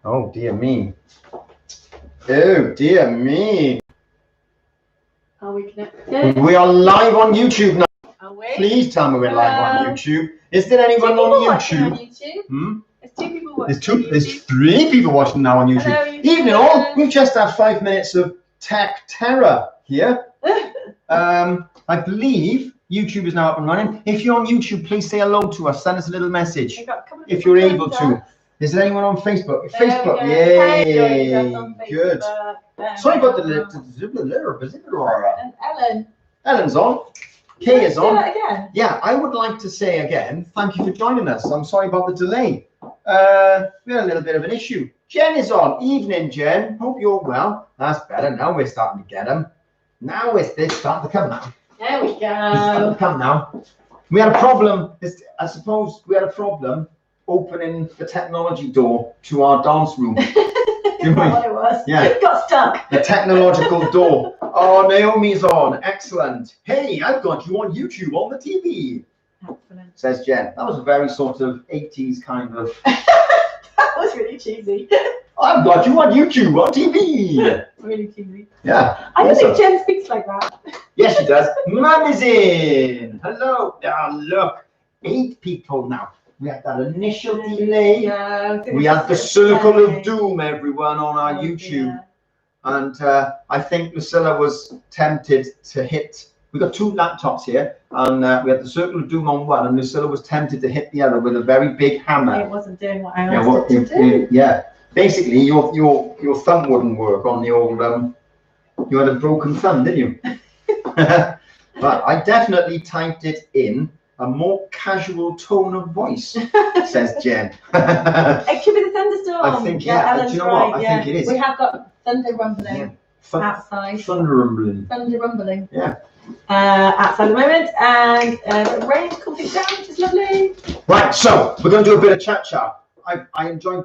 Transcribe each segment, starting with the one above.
Oh dear me. Oh dear me. Are we connected? We are live on YouTube now. Are we? Please tell me we're live on YouTube. Is there anyone on YouTube? There's 2 people watching. There's 3 people watching now on YouTube. Hello, Evening all. We've just had 5 minutes of tech terror here. I believe YouTube is now up and running. If you're on YouTube, please say hello to us. Send us a little message if you're able to. Is there anyone on Facebook? Facebook, yay! Good. Sorry about the And Ellen. Ellen's on. Kay is on. Do that again. Yeah, I would like to say again, thank you for joining us. I'm sorry about the delay. We had a little bit of an issue. Jen is on. Evening, Jen. Hope you're well. That's better. Now we're starting to get them. Now they're starting to come now. There we go. They're starting to come now. We had a problem. I suppose we had a problem opening the technology door to our dance room. That's what it was. Yeah. It got stuck. The technological door. Oh, Naomi's on. Excellent. Hey, I've got you on YouTube on the TV. Excellent. Says Jen. That was a very sort of 80s kind of. That was really cheesy. I've got you on YouTube on TV. Really cheesy. Yeah. I don't think Jen speaks like that. Yes, she does. Mum is in. Hello. Oh, look. 8 people now. We had that initial delay. Yeah, we had the circle of doom, everyone, on our YouTube. Yeah. And I think Lucilla was tempted to hit. We got 2 laptops here, and we had the circle of doom on one, and Lucilla was tempted to hit the other with a very big hammer. It wasn't doing what I asked it to do. Yeah. Basically, your thumb wouldn't work on the old. You had a broken thumb, didn't you? But I definitely typed it in a more casual tone of voice, says Jen. It could be the thunderstorm. I think, yeah. Ellen's Do you know right, what? I think it is. We have got thunder rumbling outside. Thunder rumbling. Thunder rumbling. Yeah. Outside the moment, and the rain's cooled it down, which is lovely. Right, so we're going to do a bit of chat. I enjoy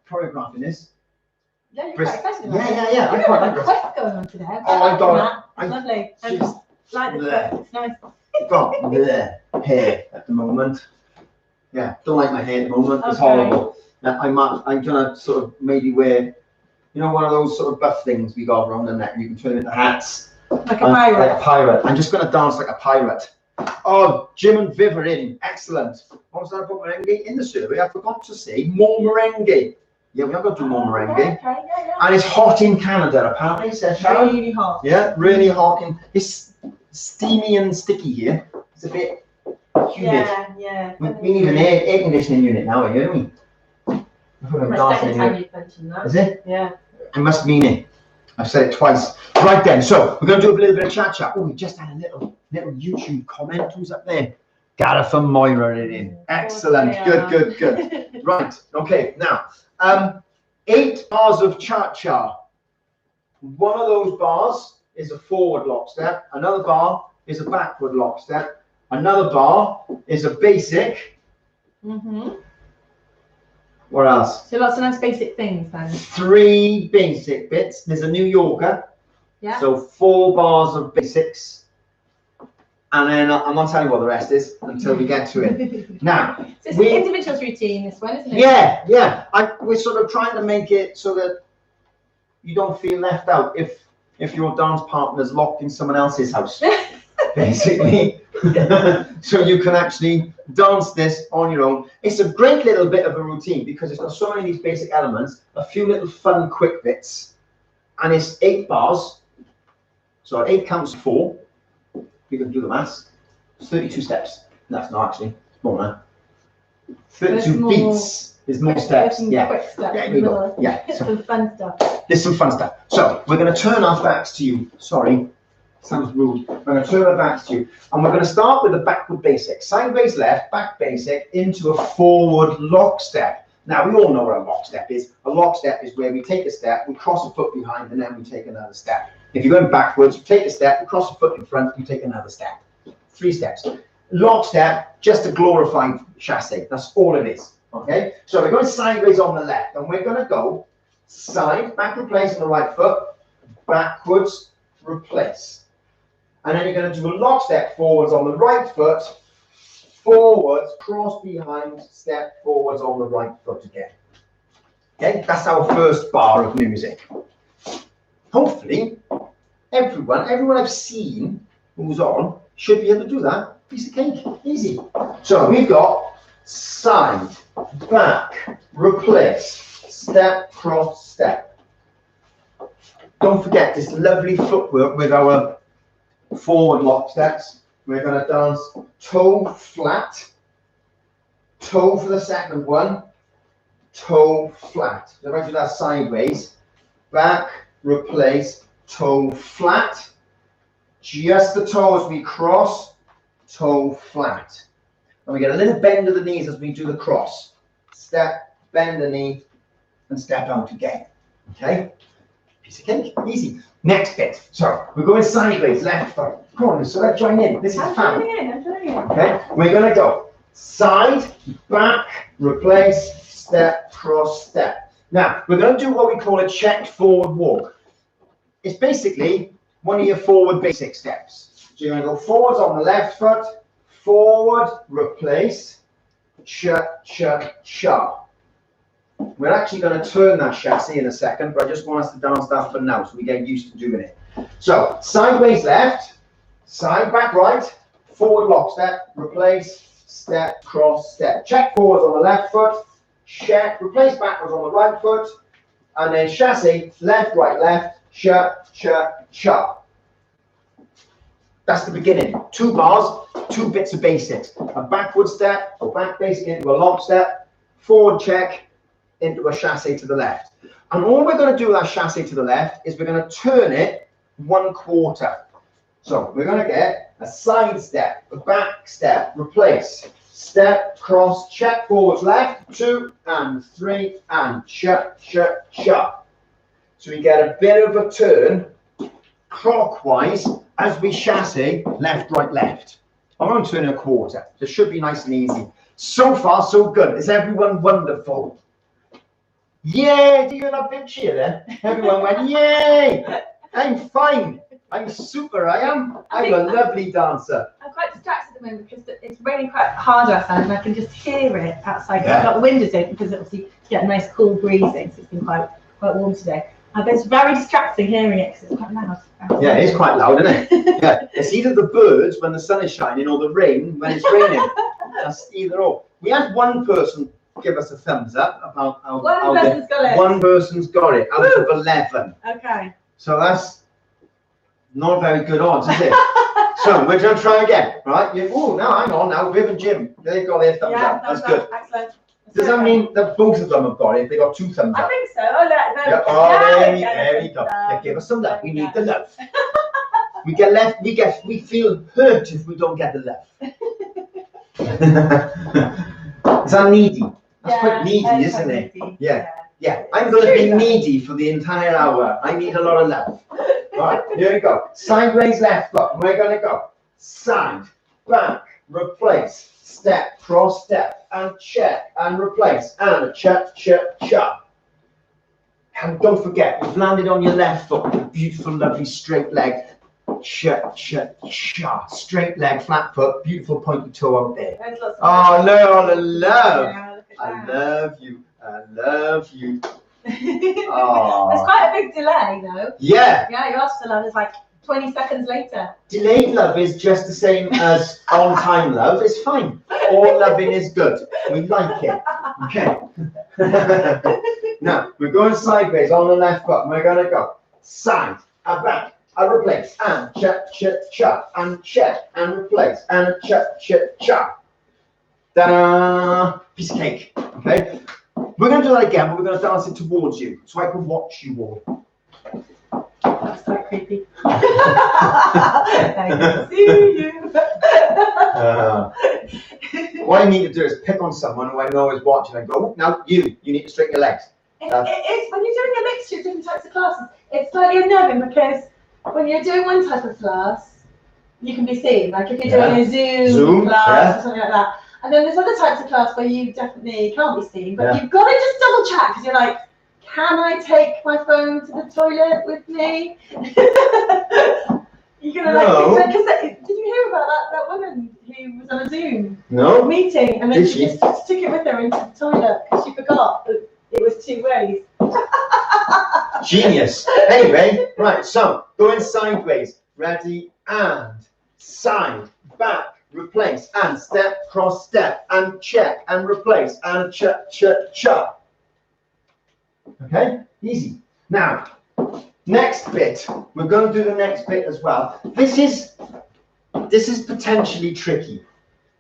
choreographing this. Yeah, you're quite excited about it. Yeah. You've got a quest going on today. I got it. It's lovely. And like the foot, it's nice. Got the hair at the moment. Yeah, don't like my hair at the moment. It's Okay. horrible. I'm gonna sort of maybe wear, one of those sort of buff things we got around the neck. You can turn them into hats. Like a pirate. Like a pirate. I'm just gonna dance like a pirate. Oh, Jim and Viv are in. Excellent. What was that about merengue in the survey? I forgot to say more merengue. Yeah, we have got to do more merengue. Okay, yeah. And it's hot in Canada, apparently, says Sharon. Really hot. Yeah, really hot. It's steamy and sticky here. It's a bit humid. Yeah. We need an air conditioning unit now, don't we? My second time you've mentioned that. Is it? Yeah. I must mean it. I've said it twice. Right then, so we're going to do a little bit of chat. Oh, we just had a little YouTube comment. Who's up there? Gareth and Moira are in. Excellent. Good. Right. Okay. Now, 8 bars of cha-cha. One of those bars is a forward lock step. Another bar is a backward lock step. Another bar is a basic. What else? So lots of nice basic things then. 3 basic bits. There's a New Yorker. Yeah. So 4 bars of basics. And then I'm not telling you what the rest is until we get to it. Now, so it's an individual's routine, this one, isn't it? Yeah. We're sort of trying to make it so that you don't feel left out if your dance partner's locked in someone else's house, basically. So you can actually dance this on your own. It's a great little bit of a routine because it's got so many of these basic elements, a few little fun quick bits, and it's 8 bars. So 8 counts 4. You can do the maths. It's 32 steps. That's not actually. It's more than that. 32 beats. There's more steps. Yeah. Quick steps. Yeah, you go. Yeah. Some fun stuff. There's some fun stuff. So we're going to turn our backs to you. Sorry. Sounds rude. We're going to turn our backs to you. And we're going to start with the backward basic. Sideways left, back basic, into a forward lock step. Now, we all know what a lock step is. A lock step is where we take a step, we cross a foot behind, and then we take another step. If you're going backwards, you take a step, you cross a foot in front, you take another step. 3 steps. Lock step, just a glorified chassé. That's all it is. Okay? So we're going sideways on the left, and we're going to go side, back replace on the right foot, backwards, replace. And then you're going to do a lock step forwards on the right foot, forwards, cross behind, step forwards on the right foot again. Okay, that's our first bar of music. Hopefully, everyone I've seen who's on should be able to do that. Piece of cake, easy. So we've got side, back, replace, step, cross, step. Don't forget this lovely footwork with our forward lock steps. We're going to dance toe flat, toe for the second one, toe flat. So if I do that sideways, back, replace, toe flat, just the toe as we cross, toe flat. And we get a little bend of the knees as we do the cross. Step, bend the knee, and step out again. Okay? Piece of cake, easy. Next bit. So we're going sideways, left foot. Come on, so let's join in. This is fun. I'm joining in. Okay? We're going to go side, back, replace, step, cross, step. Now, we're going to do what we call a checked forward walk. It's basically one of your forward basic steps. So you're going to go forwards on the left foot, forward, replace, cha, cha, cha. We're actually going to turn that chassis in a second, but I just want us to dance that for now so we get used to doing it. So, sideways left, side back right, forward lock step, replace, step, cross, step. Check forwards on the left foot, check, replace backwards on the right foot, and then chassis, left, right, cha, cha, cha. That's the beginning. 2 bars, 2 bits of basics. A backward step, or back basic into a lock step, forward check, into a chassis to the left. And all we're going to do with that chassis to the left is we're going to turn it 1/4. So we're going to get a side step, a back step, replace, step, cross, check forwards left, 2 and 3 and cha, cha, cha. So we get a bit of a turn clockwise as we chassis left, right, left. I'm going to turn 1/4. So it should be nice and easy. So far, so good. Is everyone wonderful? Yay! Do you hear that big cheer then? Everyone went, yay! I'm fine. I'm super, I am. I'm a lovely dancer. I'm quite distracted at the moment because it's raining quite hard outside and I can just hear it outside. Yeah. I've got the windows open because obviously you get a nice cool breeze in, so it's been quite warm today. But it's very distracting hearing it because it's quite loud. Yeah, it is quite loud, isn't it? Yeah. It's either the birds when the sun is shining or the rain when it's raining. That's either or. We had one person give us a thumbs up about how one person's got it out of 11. Okay. So that's not very good odds, is it? So we're going to try again, right? Oh, now hang on now. Viv and Jim, they've got their thumbs up. That's good. Excellent. Does that mean that both of them have got it? They got 2 thumbs up. I think so. Oh, look, Yeah. Oh, there we go. Yeah, give us some love. We need the love. We get left. We feel hurt if we don't get the love. Is that needy? That's quite needy, isn't it? Yeah. Yeah. I'm going to be needy for the entire hour. I need a lot of love. All right, here we go. Sideways left foot. We're going to go side, back, replace, step, cross, step, and check, and replace, and cha, cha, cha. And don't forget, you've landed on your left foot with a beautiful, lovely straight leg. Cha, cha, cha. Straight leg, flat foot, beautiful pointy toe out there. Oh, no, the love. I love you. I love you. Oh. There's quite a big delay, though. Yeah. Yeah, your after love is like 20 seconds later. Delayed love is just the same as on-time love. It's fine. All loving is good. We like it. Okay. Now, we're going sideways on the left foot. We're going to go side, a back, a replace, and cha, cha, cha, and check, and replace, and cha, cha, cha. Ta-da! Piece of cake. Okay. We're going to do that again, but we're going to dance it towards you, so I can watch you all. That's so creepy. I can see you. What I need to do is pick on someone who I know is watching and go, oh, now you need to straighten your legs. It's when you're doing a mixture of different types of classes, it's slightly unnerving because when you're doing one type of class, you can be seen. Like if you're doing a Zoom class or something like that. And then there's other types of class where you definitely can't be seen, but you've got to just double check because you're like, can I take my phone to the toilet with me? You're gonna because did you hear about that woman who was on a Zoom meeting and then she just took it with her into the toilet because she forgot that It was 2 ways. Genius. Anyway, right, so going sideways. Ready, and side, back, replace, and step, cross, step, and check, and replace, and cha. Okay, easy. Now, next bit. We're going to do the next bit as well. This is potentially tricky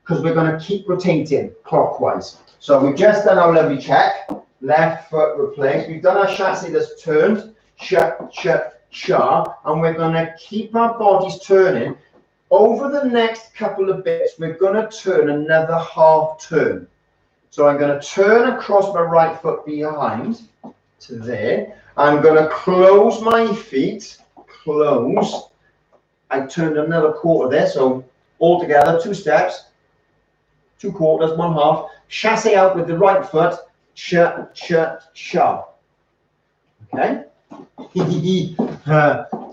because we're going to keep rotating clockwise. So we've just done our lovely check. Left foot replace. We've done our chassis that's turned. Cha, and we're going to keep our bodies turning. Over the next couple of bits, we're going to turn another half turn. So I'm going to turn across my right foot behind to there. I'm going to close my feet. Close. I turned another quarter there, so altogether 2 steps, 2 quarters, 1 half. Chassis out with the right foot. Cha. Okay.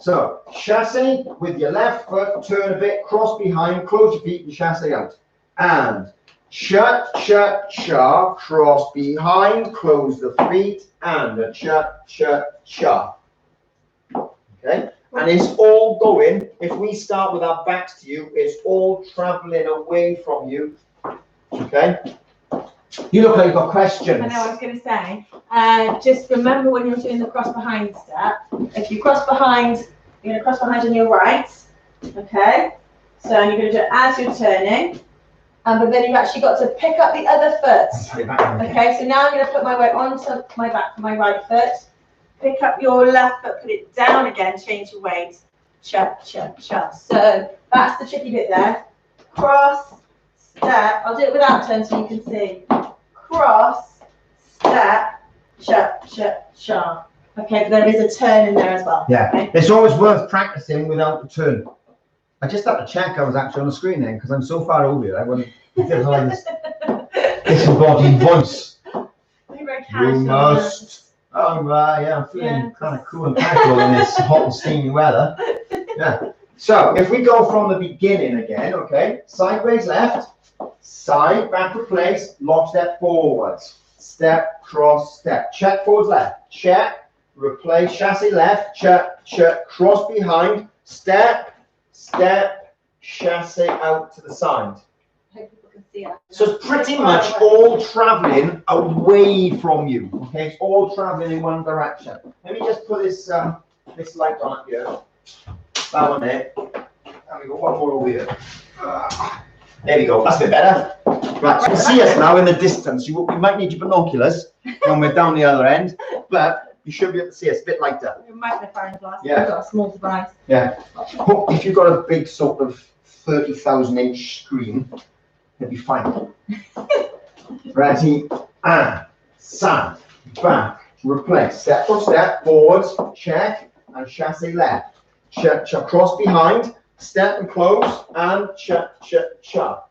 So chassis with your left foot, turn a bit, cross behind, close your feet, and chassis out. And cha, cross behind, close the feet, and a cha. Okay, and it's all going. If we start with our backs to you, it's all traveling away from you. Okay. You look like you've got questions. I know, I was going to say, just remember when you're doing the cross behind step, if you cross behind, you're going to cross behind on your right, okay? So you're going to do it as you're turning, but then you've actually got to pick up the other foot. Okay, so now I'm going to put my weight onto my back for my right foot, pick up your left foot, put it down again, change your weight, cha. So that's the tricky bit there. Cross, step, I'll do it without turn so you can see. Cross, step, cha. Okay, but there is a turn in there as well. Yeah, okay? It's always worth practicing without the turn. I just had to check I was actually on the screen then because I'm so far over here. I wouldn't like this disembodied voice. You must. Oh, yeah, I'm feeling kind of cool and casual in this hot and steamy weather. Yeah. So if we go from the beginning again, okay, sideways left. Side, back, replace, lock step forwards, step, cross, step, check forwards left, check, replace, chassis left, check, cross behind, step, chassis out to the side. I hope people can see it. So it's pretty much all traveling away from you, okay? It's all traveling in one direction. Let me just put this this light on up here, that one there, and we got one more over here. There we go, that's a bit better. Right, so you can see us now in the distance. You might need your binoculars when we're down the other end, but you should be able to see us a bit lighter. Magnifying glass. Yeah. We've got a small device. Yeah. If you've got a big sort of 30,000-inch screen, it'll be fine. Ready, and side, back, replace, step for step, forwards, check, and chassis left. Check, cross behind. Step and close, and cha. So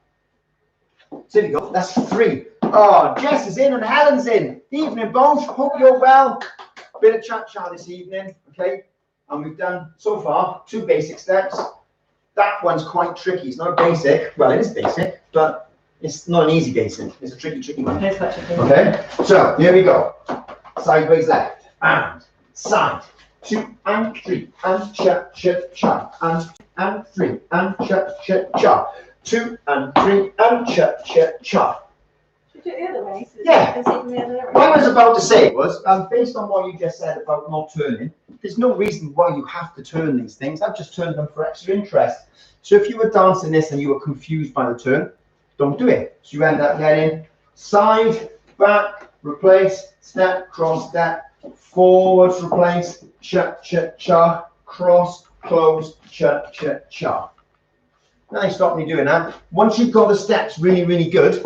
there you go, that's 3. Oh, Jess is in and Helen's in. Evening, both. Hope you're well. Bit of cha this evening, okay? And we've done, so far, 2 basic steps. That one's quite tricky. It's not basic. Well, it is basic, but it's not an easy basic. It's a tricky one. It is quite tricky. Okay, so here we go. Sideways left, and side. 2 and 3, and cha, and 3, and cha. 2 and 3, and cha. Should we do it the other way? So Yeah. the other way. What I was about to say was, based on what you just said about not turning, there's no reason why you have to turn these things. I've just turned them for extra interest. So if you were dancing this and you were confused by the turn, don't do it. So you end up getting side, back, replace, step, cross, step, forwards, replace, cha, cross, close, cha. Now you stop me doing that. Once you've got the steps really good,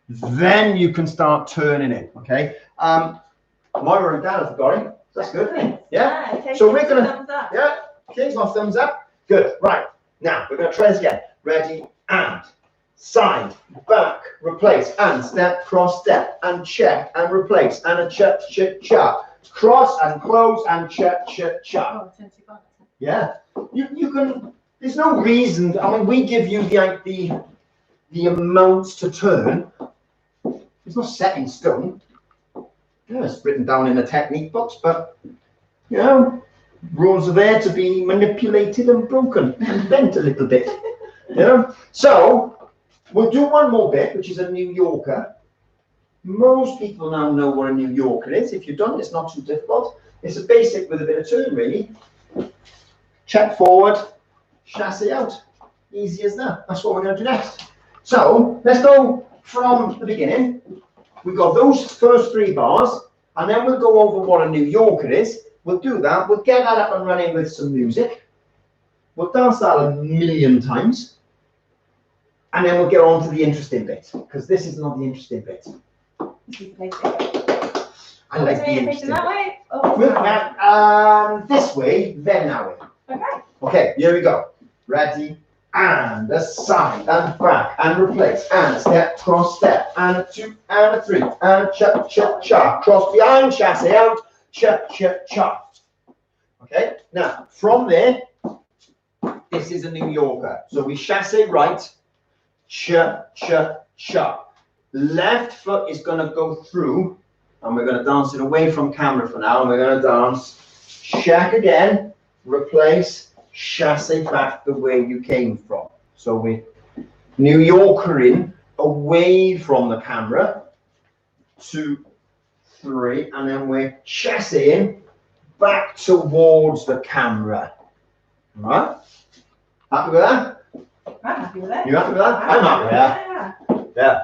then you can start turning it, okay? Moira and Dan have got it. That's good. Yeah? Okay, So we're going to, thumbs up. yeah, King's my thumbs up. Good, right. Now, we're going to try this again. Ready, and side, back, replace, and step, cross, step, and check, and replace, and a cha. Cross, and close, and cha. Oh, 25. Yeah, you can, there's no reason, I mean, we give you the amounts to turn. It's not set in stone. Yeah, it's written down in the technique books, but you know, rules are there to be manipulated and broken and bent a little bit. You know, so we'll do one more bit, which is a New Yorker. Most people now know what a New Yorker is. If you don't, it's not too difficult. It's a basic with a bit of turn, really. Check forward, chassis out. Easy as that. That's what we're going to do next. So let's go from the beginning. We've got those first 3 bars, and then we'll go over what a New Yorker is. We'll do that. We'll get that up and running with some music. We'll dance that a million times. And then we'll get on to the interesting bit, because this is not the interesting bit. I like the interesting that bit. way? Oh, This way, then that way. okay. Okay, here we go. Ready? And a side, and back, and replace, and a step, cross step, and a 2, and a 3, and cha, cha, cha. Cross behind, chassis out, cha, cha, cha. Okay, now, from there, this is a New Yorker. So we chassis right, cha, cha, cha. Left foot is going to go through, and we're going to dance it away from camera for now, and we're going to dance, check again, replace, chassis back the way you came from. So we New Yorkering away from the camera, 2, 3, and then we're chassising back towards the camera. All right? Happy with that? I'm happy with that. You happy with that? I'm happy with that. Yeah.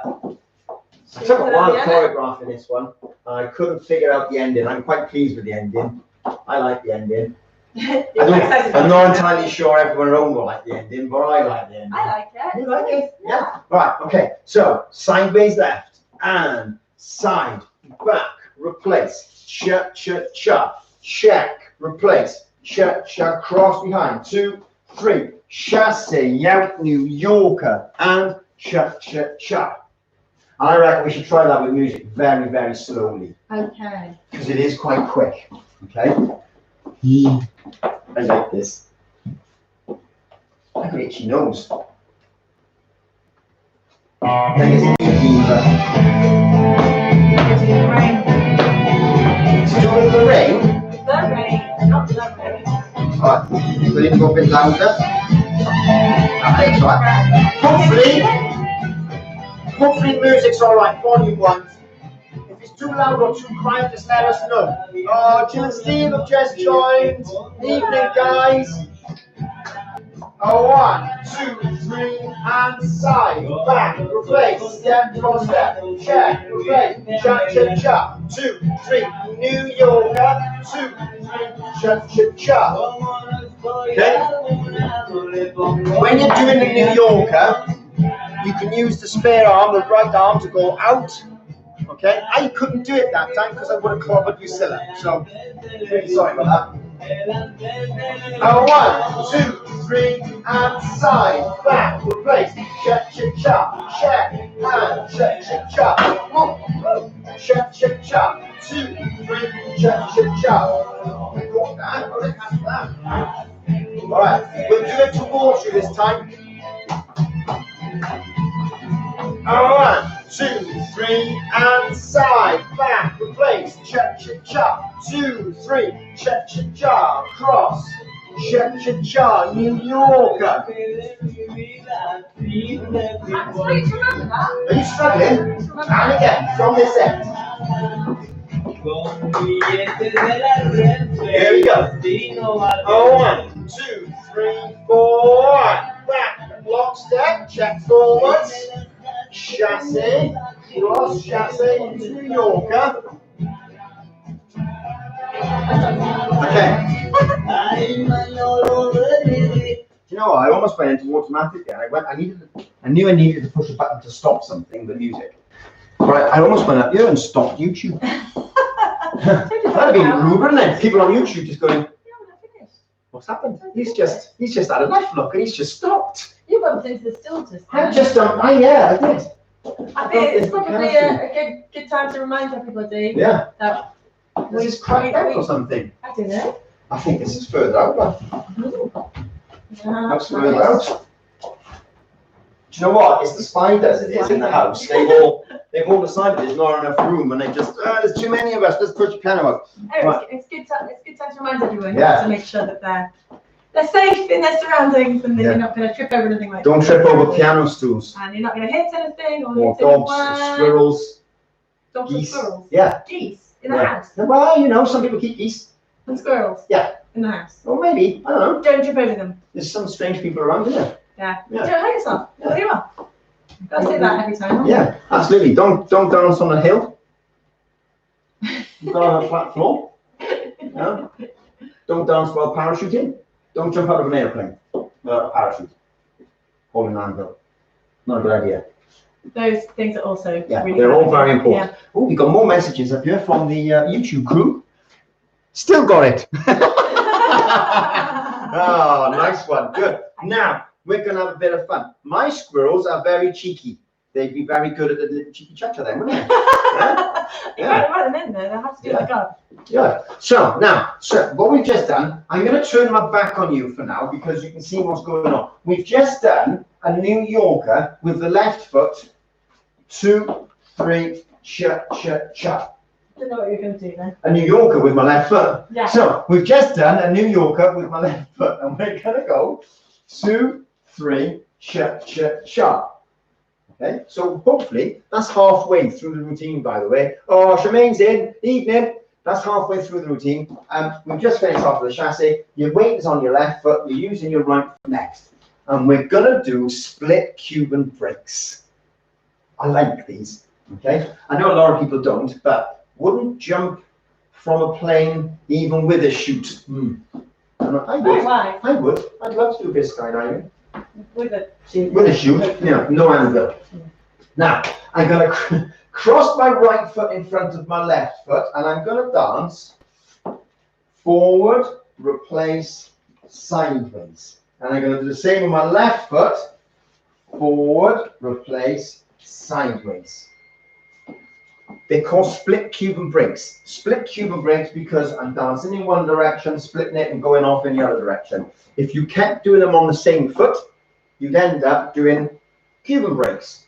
I took a while choreographing this one. I couldn't figure out the ending. I'm quite pleased with the ending. I like the ending. I'm not entirely sure everyone at home will like the ending, but I like the ending. I like it. You like it? Yeah. Right, okay. So, sideways left, and side, back, replace, cha, cha, cha, check, replace, cha, cha, cross behind, 2, 3, chassis, out, New Yorker, and cha, cha, cha. And I reckon we should try that with music very, very slowly. Okay. Because it is quite quick, okay? I like this. Look at itchy nose. It's doing the rain. The rain, not the rain. Alright, we need to go a bit louder. That's right. Hopefully music's alright, volume 1. If it's too loud or too quiet, just let us know. Oh, Jill and Steve have just joined. Evening, guys. Oh, 1, 2, 3, and side, back, replace, step, cross step, check, replace, cha, cha, cha, 2, 3, New Yorker, 2, 3, cha, cha, cha. Okay? When you're doing the New Yorker, you can use the spare arm, the right arm, to go out. Okay, I couldn't do it that time because I would have clobbered Lucilla. So, really sorry about that. Oh, 1, 2, 3, and side, back, replace, cha, cha, cha, check, and cha, cha, cha, cha, cha, cha, 2, 3, cha, cha, cha. Got that? Oh, look at that. All right, we'll do it towards you this time. All right. 2, 3, and side, back, replace, cha, cha, cha, 2, 3, cha, cha, cha, cross, cha, cha, cha, New Yorker. I'm trying to remember that. Are you struggling? And again, from this end. Here we go. Oh, 1, 2, 3, 4, back, lockstep, check forwards. Chassis, cross, chassis, New Yorker. Okay. You know what? I almost went into automatic there. I knew I needed to push a button to stop something, the music. Right, I almost went up here and stopped YouTube. That'd have been rude, wouldn't it? People on YouTube just going, what's happened? He's just had a knife look and he's just stopped. You bumped into the still just I've just done, I did. I think it's probably a good time to remind everybody. Yeah. That This is cracked out or something. I don't know. I think this is further out, but that's further out. Do you know what? It's the spiders it is in the house. They've all they've all decided there's not enough room, and they just, there's too many of us, let's push the piano up. Oh, Right. it's good to remind everyone Yeah. to make sure that they're safe in their surroundings and that you're not going to trip over anything like that. Don't trip over piano stools. And you're not going to hit anything or Or hit dogs, anyone. or squirrels, Dogs geese. and squirrels. Yeah. Geese in the house. Well, you know, some people keep geese. And squirrels. Yeah. In the house. Or maybe, I don't know. Don't trip over them. There's some strange people around, isn't there? Yeah. Yeah. Don't hurt yourself. Yeah. There you are. Gotta say that every time. Yeah, absolutely. Don't dance on a hill. Don't on a flat floor. No. Don't dance while parachuting. Don't jump out of an airplane. A parachute. Holding an anvil. Not a good idea. Those things are also really they're all bad. very important. Yeah. Oh, we got more messages up here from the YouTube crew. Still got it. Oh, nice one. Good. Now, we're going to have a bit of fun. My squirrels are very cheeky. They'd be very good at the little cheeky chatter then, wouldn't they? Yeah. You can't write them in there. They'll have to do the guard. Yeah. So, now, what we've just done, I'm going to turn my back on you for now because you can see what's going on. We've just done a New Yorker with the left foot. 2, 3, cha. I don't know what you're going to do then. A New Yorker with my left foot. Yeah. So we've just done a New Yorker with my left foot, and we're gonna go 2, 3, cha. Okay. So hopefully that's halfway through the routine. By the way. Oh, Charmaine's in. Evening. That's halfway through the routine. We've just finished off with the chassis. Your weight is on your left foot. You're using your right foot next, and we're gonna do split Cuban brakes. I like these. Okay. I know a lot of people don't, but wouldn't jump from a plane even with a chute. I would. Why? I would. I'd love to do a bit of skydiving. With a chute. With a chute, yeah, no anvil. Now, I'm going to cross my right foot in front of my left foot, and I'm going to dance forward, replace, sideways. And I'm going to do the same with my left foot, forward, replace, sideways. They're called split Cuban brakes. Split Cuban brakes because I'm dancing in one direction, splitting it and going off in the other direction. If you kept doing them on the same foot, you'd end up doing Cuban brakes,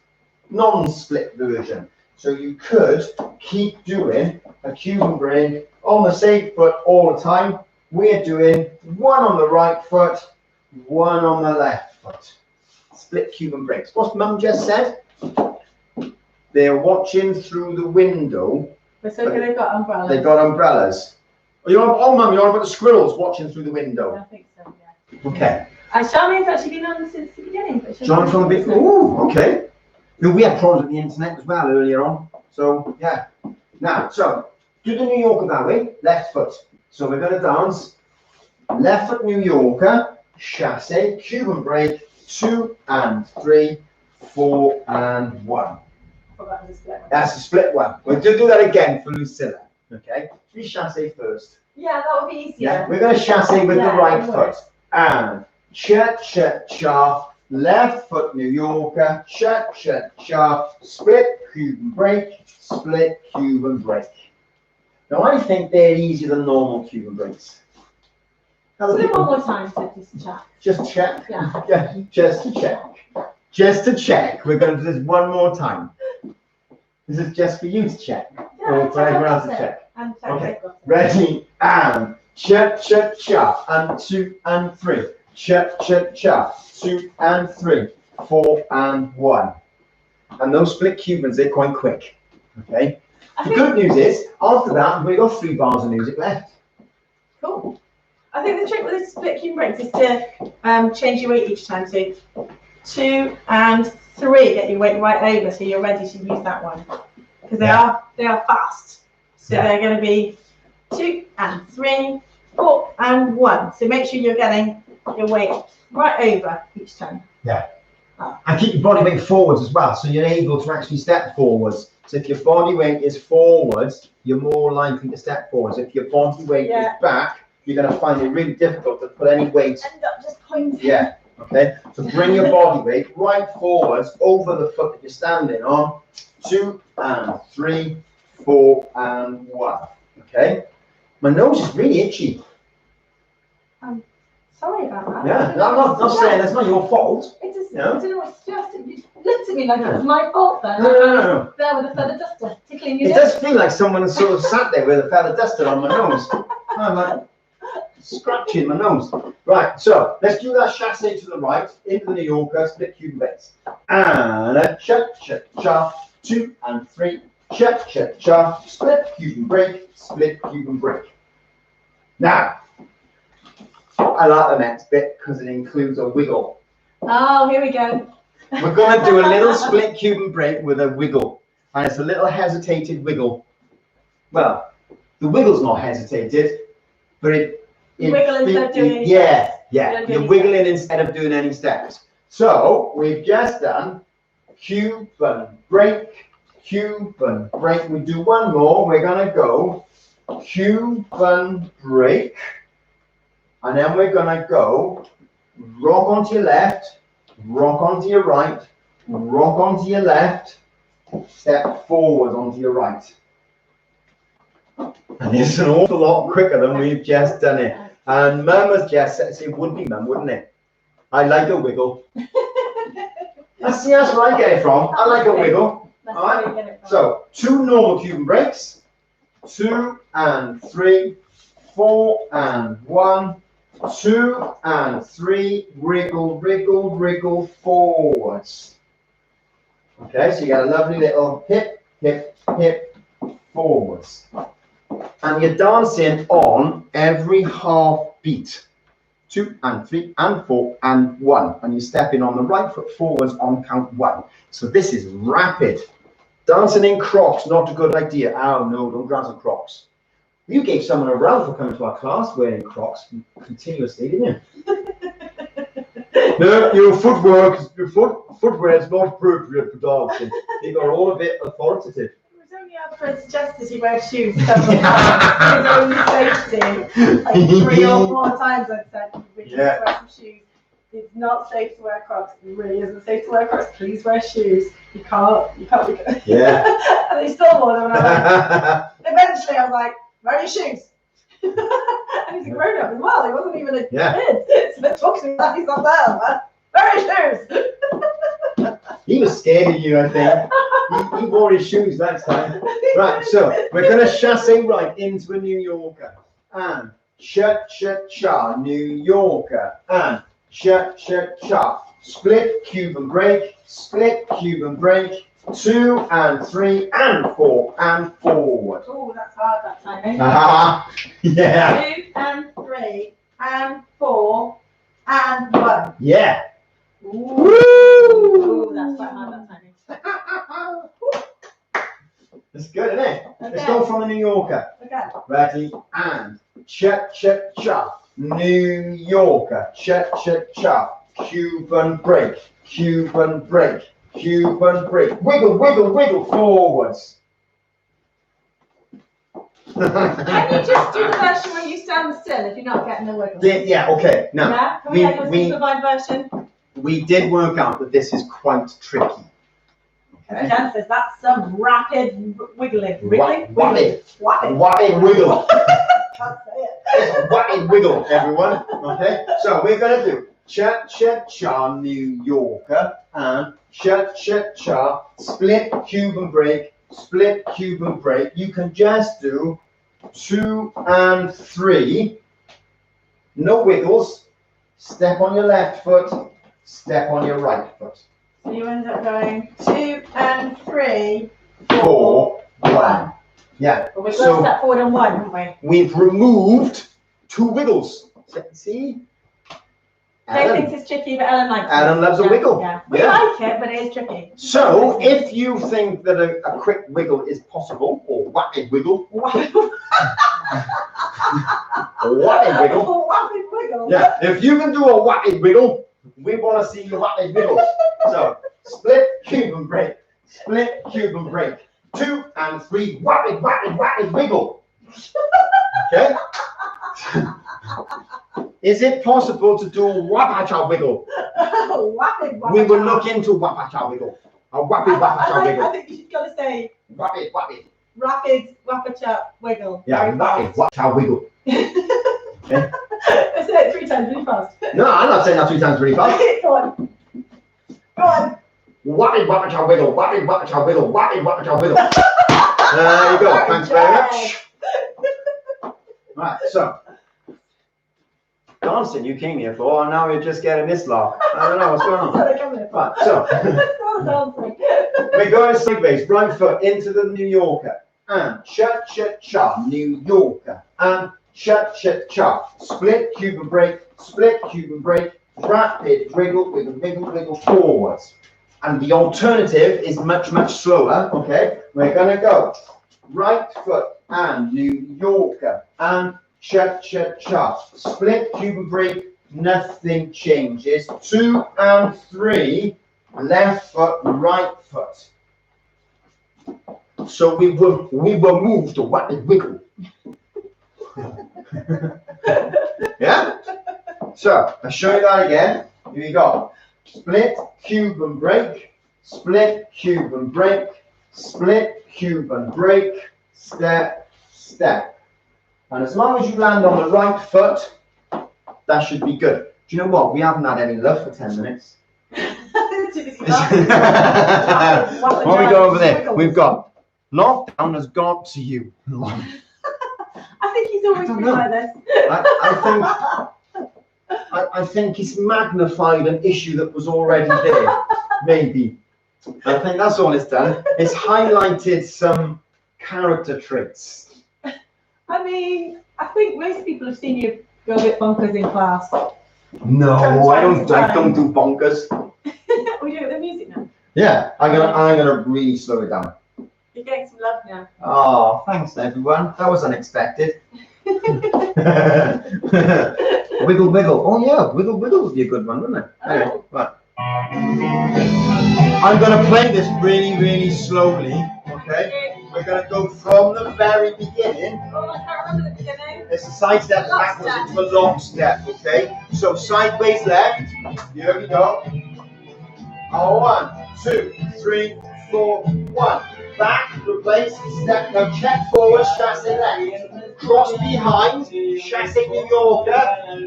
non-split version. So you could keep doing a Cuban brake on the same foot all the time. We're doing one on the right foot, one on the left foot. Split Cuban brakes. What's Mum just said? They're watching through the window. So they've got umbrellas. They've got umbrellas. Oh, Mum, you're on about the squirrels watching through the window. I think so, yeah. Okay. Charmaine's actually been on since the beginning. But John from the bit. Oh, okay. We had problems with the internet as well earlier on. So, yeah. Now, so, do the New Yorker that way, left foot. So we're going to dance left foot New Yorker, chassé, Cuban brake, 2 and 3, 4 and 1. That's a split one. We'll do that again for Lucilla. Okay? 3 chassé first. Yeah, that would be easier. Yeah, we're going to chassé with the right foot. And cha, left foot New Yorker, cha, split Cuban brake, split Cuban brake. Now I think they're easier than normal Cuban brakes. So do one more time, so just check. Just check. Yeah. Yeah, just to check. Just to check. We're going to do this one more time. This is just for you to check. Yeah, Or for everyone else to check. And check. Okay. Ready? And cha, and 2 and 3. Cha, 2 and 3, 4 and 1. And those split Cubans, they're quite quick. Okay. The good news is, after that, we've got 3 bars of music left. Cool. I think the trick with this split Cuban brakes is to change your weight each time. So 2 and 3, get your weight right over, so you're ready to use that one. Because they are fast. So they're going to be 2 and 3, 4 and 1. So make sure you're getting your weight right over each time. Yeah. And keep your body weight forwards as well, so you're able to actually step forwards. So if your body weight is forwards, you're more likely to step forwards. If your body weight is back, you're going to find it really difficult to put any weight. End up just pointing. Yeah. Okay. So bring your body weight right forwards over the foot that you're standing on. 2 and 3, 4 and 1. Okay. My nose is really itchy. Sorry about that. Yeah, no, I'm not saying that's not your fault. It just, No. I don't know what to suggest. You looked at me like it was my fault then. No. There with a feather duster, tickling your It does feel like someone sort of sat there with a feather duster on my nose. I'm like scratching my nose. Right, so let's do that chassé to the right, into the New Yorker, split cube base. And a cha, 2 and 3, cha, split cube and break, split cube and break. Now, I like the next bit because it includes a wiggle. Oh, here we go. We're going to do a little split cube and break with a wiggle. And it's a little hesitated wiggle. Well, the wiggle's not hesitated, but it wiggle instead of doing any yeah, steps. yeah, you're wiggling instead of doing any steps. So we've just done cube and break, cube and break. We do one more. We're going to go cube and break. And then we're going to go rock onto your left, rock onto your right, rock onto your left, step forward onto your right. And it's an awful lot quicker than we've just done it. And Mum has just said, it would be Mum, wouldn't it? I like a wiggle. That's where I get it from. I like a wiggle. All right. So 2 normal cube and breaks, 2 and 3, 4 and 1, 2 and 3, wriggle, wriggle, wriggle forwards. Okay, so you got a lovely little hip, hip, hip forwards. And you're dancing on every half beat. 2 and 3 and 4 and 1. And you're stepping on the right foot forwards on count 1. So this is rapid. Dancing in Crocs, not a good idea. Oh no, don't dance in Crocs. You gave someone a round for coming to our class wearing Crocs continuously, didn't you? No, your footwear is not appropriate for dancing. You got all a bit authoritative. Alfred suggested he wear shoes several times for his own safety. Like 3 or 4 times I've said, we can wear some shoes. It's not safe to wear Crocs. It really isn't safe to wear Crocs. Please wear shoes. You can't be good. Yeah. And he still wore them. And eventually I was like, wear your shoes. And he's a grown up as well. He wasn't even a kid. So they're talking about he's not there, man. Wear your shoes. He was scared of you, I think. He wore his shoes that time. Right, so we're going to chassé right into a New Yorker. And cha, New Yorker. And cha. Split, cube and break. Split, cube and break. 2 and 3 and 4 and forward. Oh, that's hard that time, eh? Yeah. 2 and 3 and 4 and 1. Yeah. Ooh. Ooh, that's quite hard that time. That's good, isn't it? Okay. Let's go from the New Yorker. Okay. Ready? And cha. New Yorker. Cha. Cube and break. Cube and break. Cube and break. Wiggle forwards. Can you just do the version where you stand still if you're not getting the wiggle? Yeah, okay. Now, yeah? Can we have a simplified version? We did work out that this is quite tricky. Okay. Jan says that's some rapid wiggling. Rapid wiggle. Can't say it. It's a rapid wiggle, everyone. Okay. So we're going to do cha, New Yorker, and cha, split, cube and break, split, cube and break. You can just do 2 and 3. No wiggles. Step on your left foot. Step on your right foot. So you end up going 2 and 3, 4, 1. Yeah. But we've got to step forward on 1, haven't we? We've removed 2 wiggles. See? Jay thinks it's tricky, but Ellen likes it. Ellen loves a wiggle. Yeah. We like it, but it is tricky. So, if you think that a quick wiggle is possible, or rapid wiggle, rapid wiggle. Yeah, if you can do a rapid wiggle, we want to see your rapid wiggle. So, split, cube and break. Split, cube and break. 2 and 3, rapid wiggle. Okay? Is it possible to do a wapacha wiggle? We will look into wapacha wiggle. A rapid wapacha wiggle. I think you should go to say rapid. Rapid wapacha wiggle. Yeah, rapid wapacha wiggle. Okay. say it 3 times really fast. No, I'm not saying that 3 times really fast. Go on. Go on. Wappy wappy chow wiggle, wappy wappy chow wiggle, wappy wappy chow wiggle. There you go. Thanks very much. Right, so dancing you came here for, and now you're just getting this lot. I don't know what's going on. Right, so we're going sideways, right foot into the New Yorker, and cha, New Yorker, and cha. Split, Cuban break, split, Cuban break, rapid wiggle, wiggle forwards. And the alternative is much slower. Okay, we're gonna go right foot and New Yorker and cha. Split, Cuban break, nothing changes. 2 and 3, left foot, right foot. So we will move to rapid wiggle. Yeah? So I'll show you that again. Here we go. Split, Cuban break, split, Cuban break, split, Cuban break, step. And as long as you land on the right foot, that should be good. Do you know what? We haven't had any love for 10 minutes. What we got over there? We've got lockdown has got to you. I think he's always been like this. I think it's magnified an issue that was already there. Maybe. I think that's all it's done. It's highlighted some character traits. I mean, I think most people have seen you go a bit bonkers in class. No, I don't do bonkers. We do it with the music now. Yeah, I'm gonna really slow it down. You're getting some love now. Oh, thanks everyone. That was unexpected. Wiggle. Oh yeah, wiggle would be a good one, wouldn't it? Anyway, right. I'm gonna play this really slowly. Okay. We're gonna go from the very beginning. Oh, I can't remember the beginning. It's a side step backwards into a long step. Okay. So sideways left. Here we go. 1, 2, 3, 4, 1. Back, replace, step, now check forward, chasse left. Cross behind, chasse New Yorker, and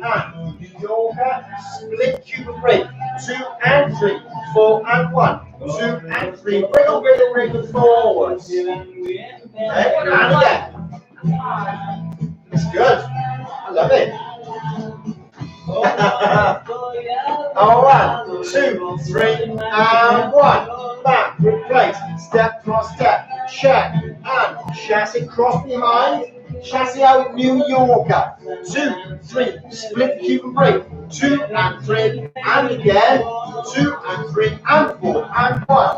New Yorker, split, Cuban break. 2 and 3, 4 and 1. 2 and 3, wiggle forwards. Okay, and again. It's good. I love it. 1, 2, 3, and 1. Back, replace, step, cross, step, check, and chasse cross behind, chasse out New Yorker. 2, 3, split, Cuban break. 2 and 3, and again. 2 and 3, and 4, and 1.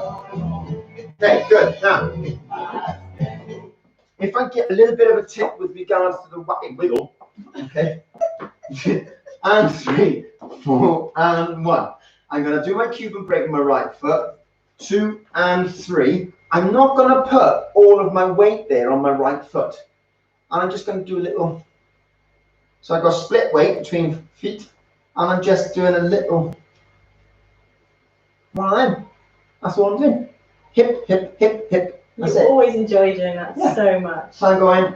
Okay, good. Now, if I get a little bit of a tip with regards to the wappy wiggle, okay, and 3, 4, and 1. I'm going to do my Cuban break on my right foot, 2 and 3. I'm not going to put all of my weight there on my right foot. And I'm just going to do a little, so I've got split weight between feet, and I'm just doing a little, one. That's all I'm doing. Hip. That's You it. always enjoy doing that so much. So I'm going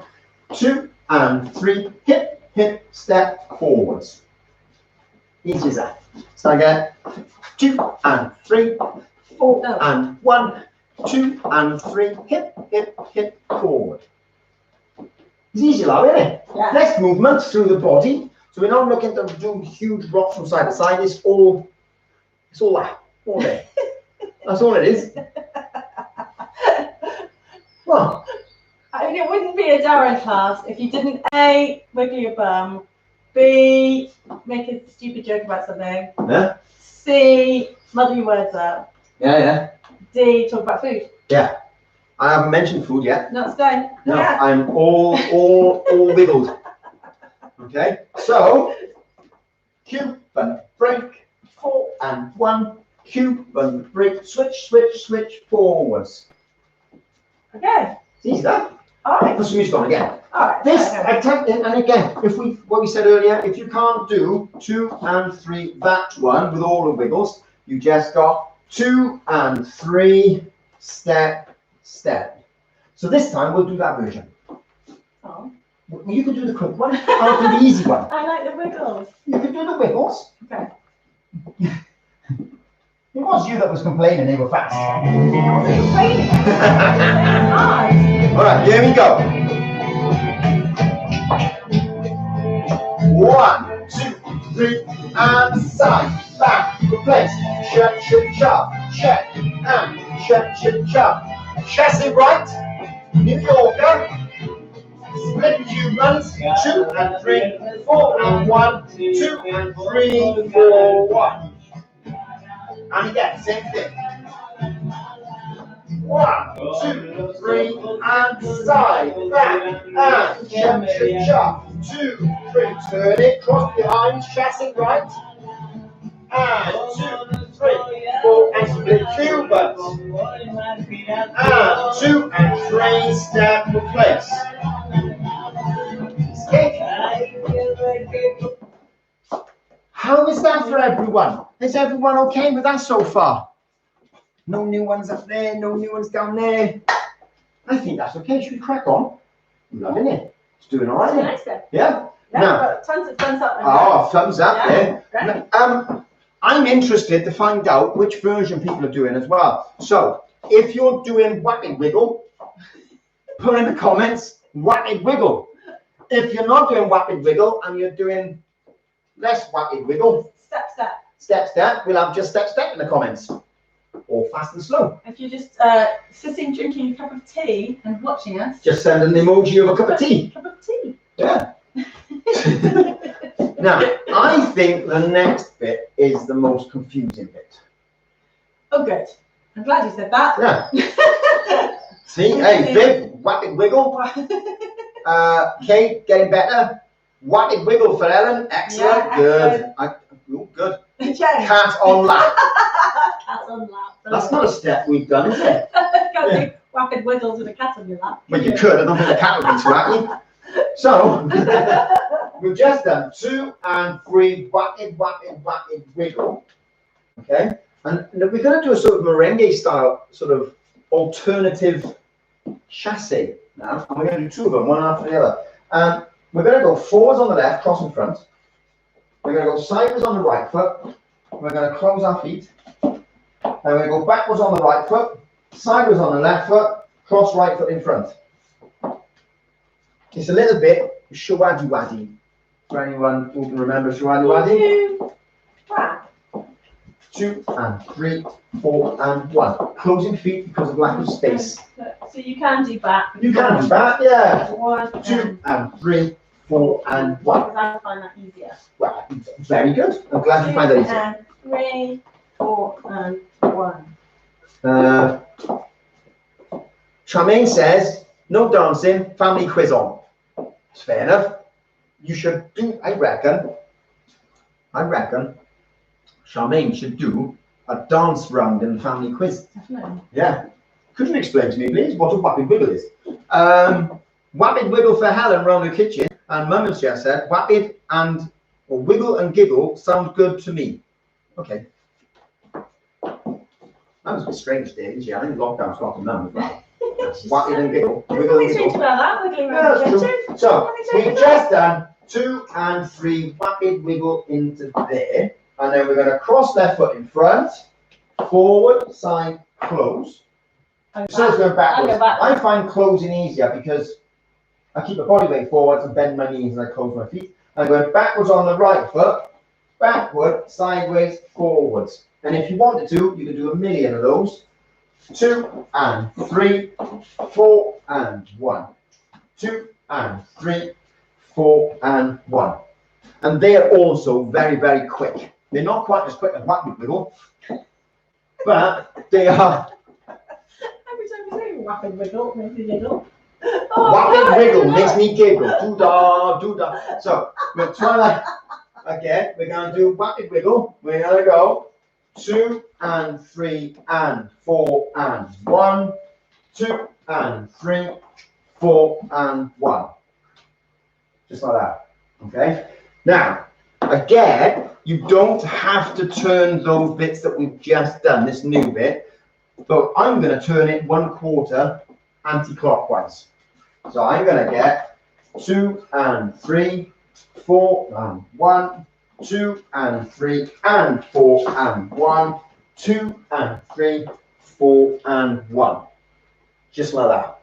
2 and 3, hip, step, forwards. Easy as that. So I get 2 and 3, 4 and 1, 2 and 3, hip, forward. It's easy, love, isn't it? Yeah. Next movement through the body. So we're not looking to do huge rocks from side to side. It's all that, all there. That's all it is. Well, I mean, it wouldn't be a Darren class if you didn't A, wiggle your bum, B, make a stupid joke about something, yeah, C, muddle your words up, yeah, D, talk about food. yeah. I haven't mentioned food yet. No, it's done. No, Yeah. I'm all wiggled. Okay, so Cuban break, 4 and 1. Cuban break, switch forwards. Okay. It's easy, that. All right. Put some music on again. All right. This, Okay. and again, what we said earlier, if you can't do 2 and 3, that one with all the wiggles, you just got 2 and 3, step. So this time we'll do that version. Oh. Well, you can do the quick one. I'll do the easy one. I like the wiggles. You can do the wiggles. Okay. It was you that was complaining they were fast. I wasn't complaining. It's hard. All right, here we go. 1, 2, 3, and side, back, replace, shut, shut, check, and shut, shut. Chassis right, New Yorker, split humans, 2 and 3, 4 and 1, 2 and 3, 4, 1. And again, same thing. 1, 2, 3, and side, back, and chop, 2, 3, turn it, cross behind, chassis right, and 2, 3, 4, and split Cubans, and 2 and 3, step, replace. How is that for everyone? Is everyone okay with that so far? No new ones up there, no new ones down there. I think that's okay. Should we crack on? I'm loving it. It's doing all right. Nice then. Yeah? Yeah, Now, got tons of thumbs up. Oh, thumbs up Yeah, there. great. I'm interested to find out which version people are doing as well. So, if you're doing Whack It Wiggle, put in the comments, Whack It Wiggle. If you're not doing Whack It Wiggle and you're doing less Whack It Wiggle, step, we'll have just step in the comments. Or fast and slow. If you're just sitting drinking a cup of tea and watching us, just send an emoji of a cup of tea. Cup of tea. Yeah. Now, I think the next bit is the most confusing bit. Oh, good. I'm glad you said that. Yeah. See, hey, Viv, Whack It Wiggle. Kate, getting better. Whack It Wiggle for Ellen. Excellent. Yeah, good. Good. Cat on lap. Cat on lap. That's not a step we've done, is it? Can't do Whack It Wiggles with a cat on your lap. Well, you could. I don't think the cat would be too happy. So, we've just done 2 and 3, Whack It Wiggle. Okay? And we're going to do a sort of merengue style, sort of alternative chassis now. And we're going to do 2 of them, one after the other. We're going to go forwards on the left, cross in front. We're going to go sideways on the right foot. We're going to close our feet. And we're going to go backwards on the right foot, sideways on the left foot, cross right foot in front. It's a little bit shawadi wadi. For anyone who can remember shawadi wadi. 2 and 3, 4 and 1. Closing feet because of lack of space. So you can do back. You can do back, yeah. 1, 2 and 3, 4 and 1. Because I find that easier. Well, very good. I'm glad you find that easier. 2 and 3, 4 and 1. Charmaine says, no dancing, family quiz on. It's fair enough. You should do, I reckon, Charmaine should do a dance round in the family quiz. Definitely. Yeah. Could you explain to me, please, what a Whack It Wiggle is? Whack It Wiggle for Helen round the kitchen, and Mum has just said, Whack It and or Wiggle and Giggle sound good to me. Okay. That was a bit strange there, didn't she? I think lockdown's got to Mum as well. Whack It and Giggle. Wiggle and Giggle. About that, wiggling Yeah, around the that's kitchen. true. So, we've just done 2 and 3, Whack It Wiggle into there. And then we're going to cross left foot in front, forward, side, close. So it's going backwards. I find closing easier because I keep my body weight forwards and bend my knees and I close my feet. I'm going backwards on the right foot, backward, sideways, forwards. And if you wanted to, you could do a million of those. 2 and 3, 4 and 1. 2 and 3, 4 and 1. And they are also very, very quick. They're not quite as quick as Whack It Wiggle, but they are. Every time you say Whack It Wiggle, makes me giggle. Whack It Wiggle makes me giggle. Do da, do da. So we're trying to, again, we're going to do Whack It Wiggle. We're going to go 2 and 3 and 4 and 1. 2 and 3, 4 and 1. Just like that. Okay? Now, again, you don't have to turn those bits that we've just done, this new bit, but I'm going to turn it 1/4 anti-clockwise. So I'm going to get 2 and 3, 4 and 1, 2 and 3 and 4 and 1, 2 and 3, 4 and 1. Just like that.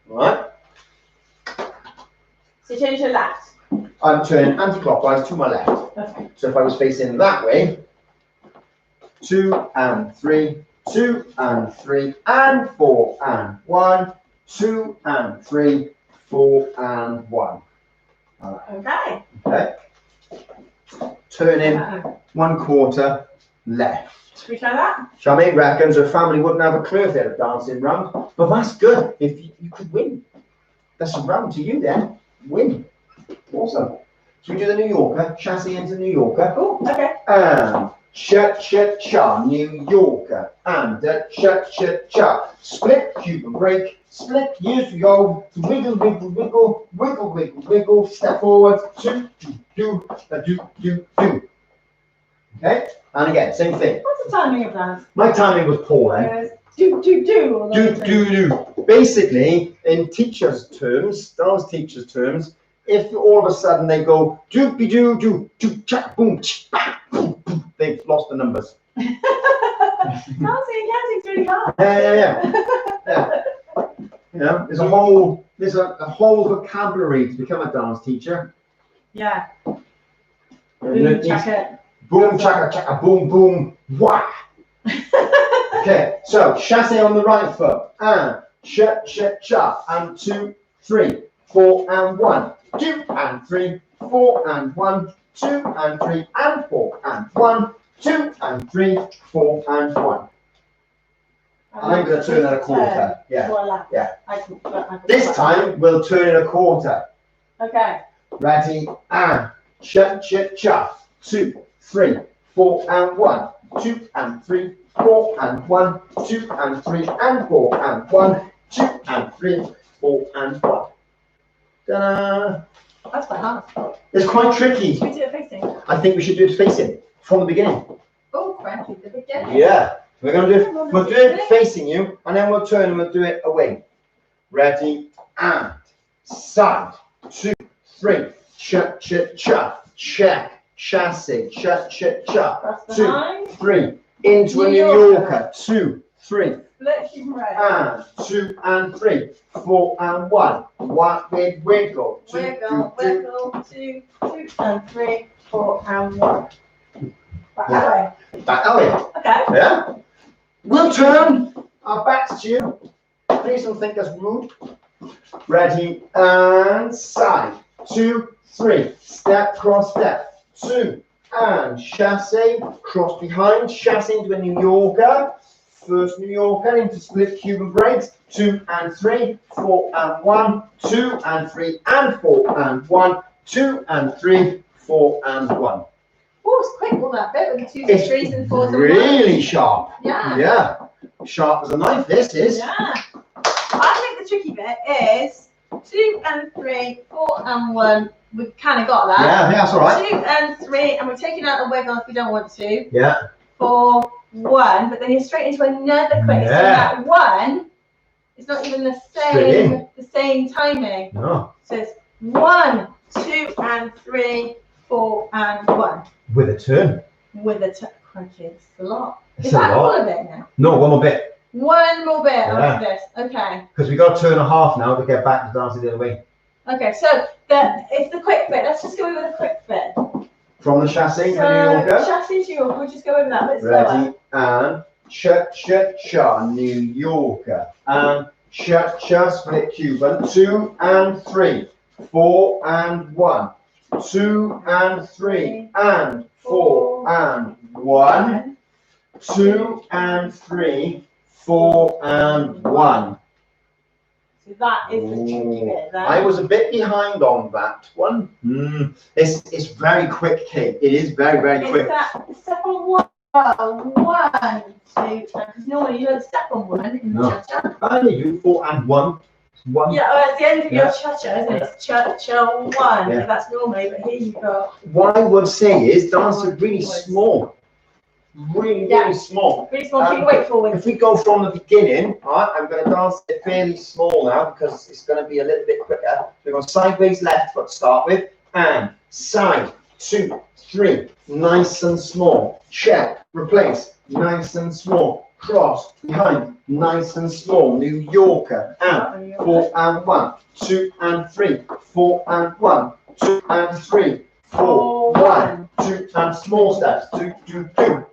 All right? So change your left. I'm turning anti-clockwise to my left. Okay. So if I was facing that way, 2 and 3, 2 and 3 and 4 and 1, 2 and 3, 4 and 1. Okay. Okay. Turning 1/4 left. Should we try that? Charmaine reckons her family wouldn't have a clue if they had a dancing round, but that's good. If you could win, that's a round to you then. Win. Awesome. So we do the New Yorker, chassis into New Yorker. Oh, okay. And cha-cha-cha, New Yorker. And cha-cha-cha. Split, Cuban break. Split, years we go. Wiggle, wiggle, wiggle. Wiggle, wiggle, wiggle. Step forward. Do, do, do, do, do. Okay? And again, same thing. What's the timing of that? My timing was poor then. Do. Do. Basically, in teachers' terms, dance teachers' terms, if all of a sudden they go doopy do, chak, boom, boom, boom, they've lost the numbers. Dancing's really hard. Yeah. You know, there's a whole vocabulary to become a dance teacher. Yeah. Boom, chaka, boom, boom, wah. Okay, so chassé on the right foot, and cha, and 2, 3, 4, and 1, 2 and 3, 4 and 1, 2 and 3 and 4 and 1, 2 and 3, 4 and 1. I'm going to turn it a quarter. Yeah. This time we'll turn it a quarter. Okay. Ready, and cha, 2, 3, 4 and 1, 2 and 3, 4 and 1, 2 and 3 and 4 and 1, 2 and 3, 4 and 1. Ta-da! That's quite hard. It's quite tricky. Should we do it facing? I think we should do it facing from the beginning. Oh, cranky, the beginning. Yeah. We'll do it facing you, and then we'll turn and we'll do it away. Ready, and side, 2, 3, cha, check, chassis, cha, 2, 3, into a New Yorker, 2, 3, and 2 and 3, 4 and 1, 1 with wiggle, 2, 2 and 3, 4 and 1. Back that way. Back that way. Okay. Yeah. We'll turn our backs to you. Please don't think us rude. Ready, and side, 2, 3, step, cross, step, 2, and chassé, cross behind, chassé into a New Yorker, first New Yorker into split Cuban breaks, 2 and 3, 4 and 1, 2 and 3 and 4 and 1, 2 and 3, 4 and 1. Oh, it's quick all that bit with the 2s and 3s and 4s and 1s. Really sharp. Yeah. Yeah. Sharp as a knife, this is. Yeah. I think the tricky bit is 2 and 3, 4 and 1. We've kind of got that. Yeah, that's all right. 2 and 3, and we're taking out the wiggle if we don't want to. Yeah. 4, 1, but then you're straight into another quick. Yeah. So that 1 is not even the same timing. No. So it's 1, 2 and 3, 4 and 1. With a turn. With a crunching. It's a lot. It's Is a that lot. all of it now? No, one more bit. One more bit Yeah. after this. Okay. Because we got a turn and a half now to get back to dancing the other way. Okay, so it's the quick bit. Let's just go over the quick bit. From the chassis to New So, Yorker. chassis to New Yorker. We'll just go over that bit slower. Ready, and cha, New Yorker. And cha, split Cuban, 2 and 3, 4 and 1, 2 and 3 and 4 and 1, 2 and 3, 4 and 1. So that is the tricky bit there. I was a bit behind on that one. It's very quick, Kate. It is very, very quick. It's that step on 1, 1, 2, because normally you don't step on 1 in the cha-cha. Only you 4 and 1. 1. Yeah, well, it's the end of your cha-cha, isn't it? It's cha-cha 1. Yeah. That's normally, but here you go. What I would say is dance is really small. really, really small. Really small, keep your weight forward. If we go from the beginning, right, I'm going to dance it fairly small now because it's going to be a little bit quicker. So we're going sideways left foot to start with, and side, 2, 3, nice and small. Check, replace, nice and small. Cross, behind, nice and small. New Yorker, and 4 and 1, 2 and 3, 4 and 1, 2 and 3, 4, 1, 2 and small steps, 2, 2, 2.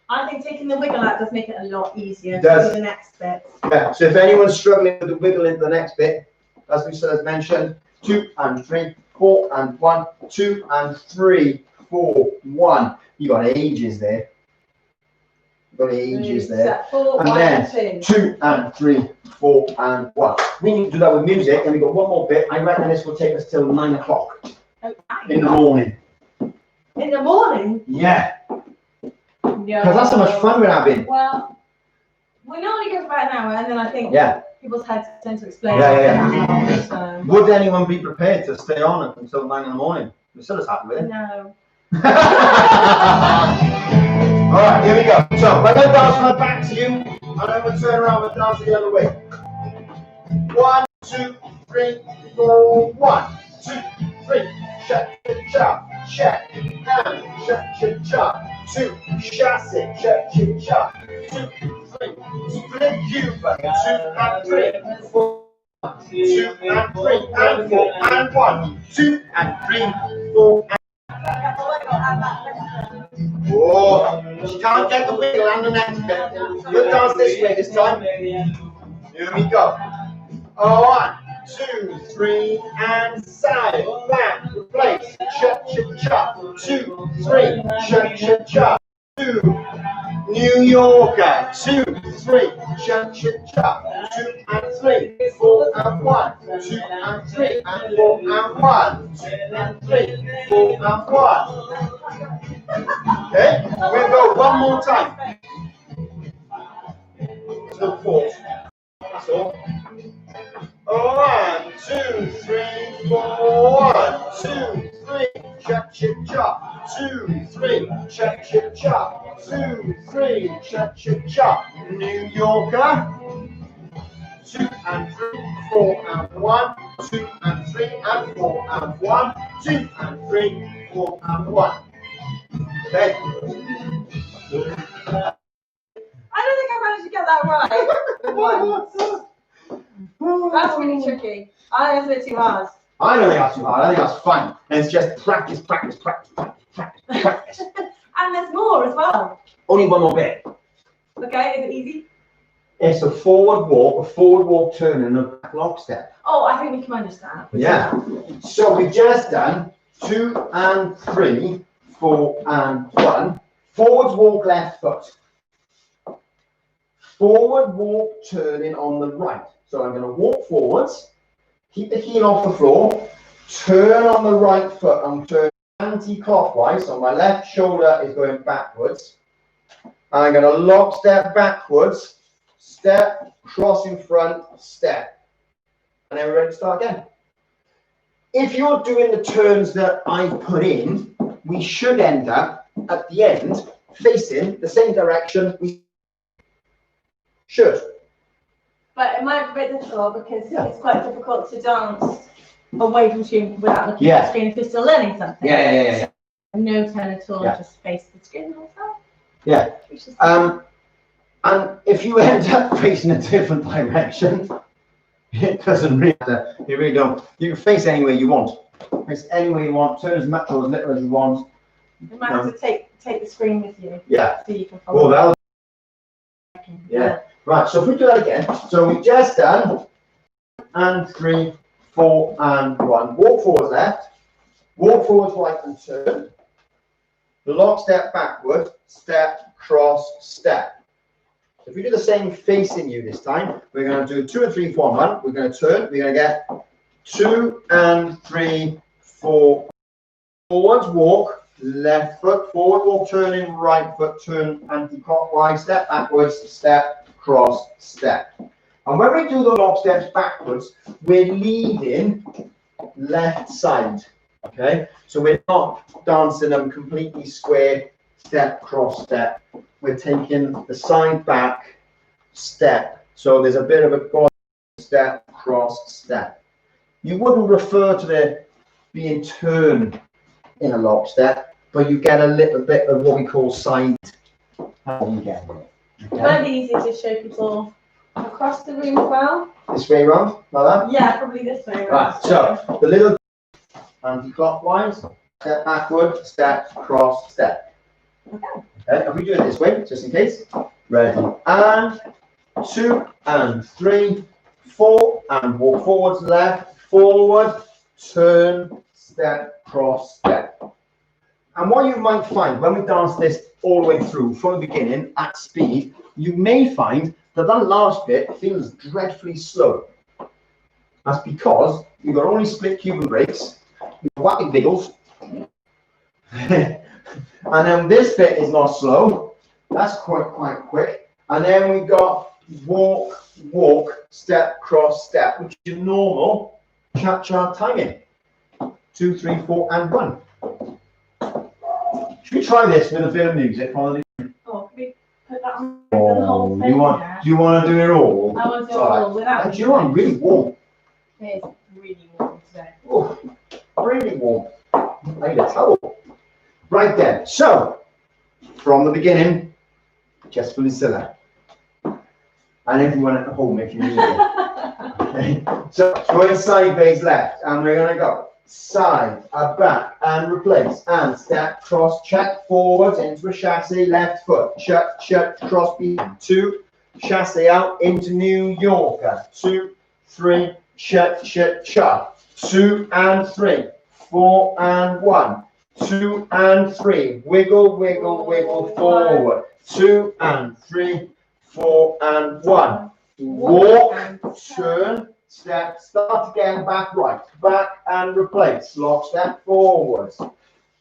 I think taking the wiggle out does make it a lot easier to do the next bit. Yeah, so if anyone's struggling with the wiggle into the next bit, as we said, mentioned, 2 and 3, 4 and 1, 2 and 3, 4, 1. You got ages there. You got ages there. 4, and 1, then 2. 2 and 3, 4 and 1. We need to do that with music, and we've got one more bit. I reckon this will take us till 9 o'clock in the morning. In the morning? Yeah. Yeah. Because that's how much fun we're having. Well, we normally go for about an hour, and then I think people's heads tend to explain. So. Would anyone be prepared to stay on until 9 in the morning? We're still happy with it. No. Alright, here we go. So, we're going to dance from the back to you, and then we'll turn around and dance the other way. 1, 2, 3, 4, 1, 2, 3. Check, chop, check, and check, chop. 2, chasse, check, chop. 2, 3, split Cuba. 2 and 3, 4, 2 and 3, and 4, and 1, 2 and 3, 4, and oh, she can't get the wiggle and the next bit. We'll dance this way this time. Here we go. 1, 2, 3, and side, back, replace, chop, chop, chop. 2, 3, chop, chop, chop. 2, New Yorker. 2, 3, chop, chop, chop. 2 and 3, 4 and 1, 2 and 3, and 4 and 1, 2 and 3, 4 and 1. Okay, we'll go one more time. So 4. That's all. 1, 2, 3, 4. 1, 2, 3. Chop, chop, chop. 2, 3. Chop, chop, chop. 2, 3. Chop, chop, chop. New Yorker. 2 and 3, 4 and 1, 2 and 3, and 4 and 1, 2 and 3, 4 and 1. Okay. I don't think I managed to get that right. That's really tricky. I think it's a bit too hard. I don't think that's too hard. I think that's fun. And it's just practice, practice, practice, practice, practice, practice. And there's more as well. Only one more bit. Okay, is it easy? It's a forward walk turn, and a back lock step. Oh, I think we can manage that. Yeah. So we've just done 2 and 3, 4 and 1. Forwards walk left foot. Forward walk turning on the right. So I'm going to walk forwards, keep the heel off the floor, turn on the right foot and turn anti-clockwise. So my left shoulder is going backwards. I'm going to lock step backwards, step, cross in front, step. And then we're ready to start again. If you're doing the turns that I put in, we should end up at the end facing the same direction we should. But it might be a bit difficult because it's quite difficult to dance away from screen without looking at the screen if you're still learning something. Yeah. No turn at all, just face the screen also. Yeah. And if you end up facing a different direction, it doesn't really matter. You really don't. You can face anywhere you want. Face anywhere you want, turn as much or as little as you want. You might have to take the screen with you. Yeah. So you can follow. Well, yeah. Right, so if we do that again, so we've just done and 3, 4 and 1. Walk forwards left, walk forwards right and turn. Lock step backward, step, cross, step. So if we do the same facing you this time, we're going to do 2 and 3, 4 and 1. We're going to turn, we're going to get 2 and 3, 4. Forwards walk, left foot, forward walk, turning, right foot, turn anti-clockwise, step backwards, step, cross, step. And when we do the lock steps backwards, we're leading left side. Okay, so we're not dancing them completely square step, cross, step. We're taking the side back, step. So there's a bit of a step, cross, step. You wouldn't refer to it being turned in a lockstep, but you get a little bit of what we call side. Okay. Might be easier to show people across the room as well. This way round, like that? Yeah, probably this way around. Right, so the little anti-clockwise, step backward, step, cross, step. Okay, and we do it this way, just in case. Ready, and 2 and 3, 4, and walk forwards, left, forward, turn, step, cross, step. And what you might find when we dance this all the way through from the beginning at speed, you may find that that last bit feels dreadfully slow. That's because you've got only split Cuban brakes, you've got whack wiggles, and then this bit is not slow. That's quite quick. And then we've got walk, walk, step, cross, step, which is normal cha-cha timing. 2, 3, 4, and 1. Should we try this with a bit of music? Oh, can we put that on the whole thing? Do you want to do it all? I want to do it all without. Do you know I'm really warm? It's really warm today. Oh, really warm. I need a towel. Right then, so from the beginning, just for Lucilla and everyone at home if you need it. Okay. So going sideways left, and we're going to go side, back, and replace, and step, cross, check, forwards into a chassé, left foot, shut, cross, behind, 2, chassé out into New Yorker, 2, 3, shut, 2 and 3, 4 and 1, 2 and 3, wiggle, wiggle, wiggle forward, 2 and 3, 4 and 1, walk, turn, step, start again, back right, back and replace, lock step forwards,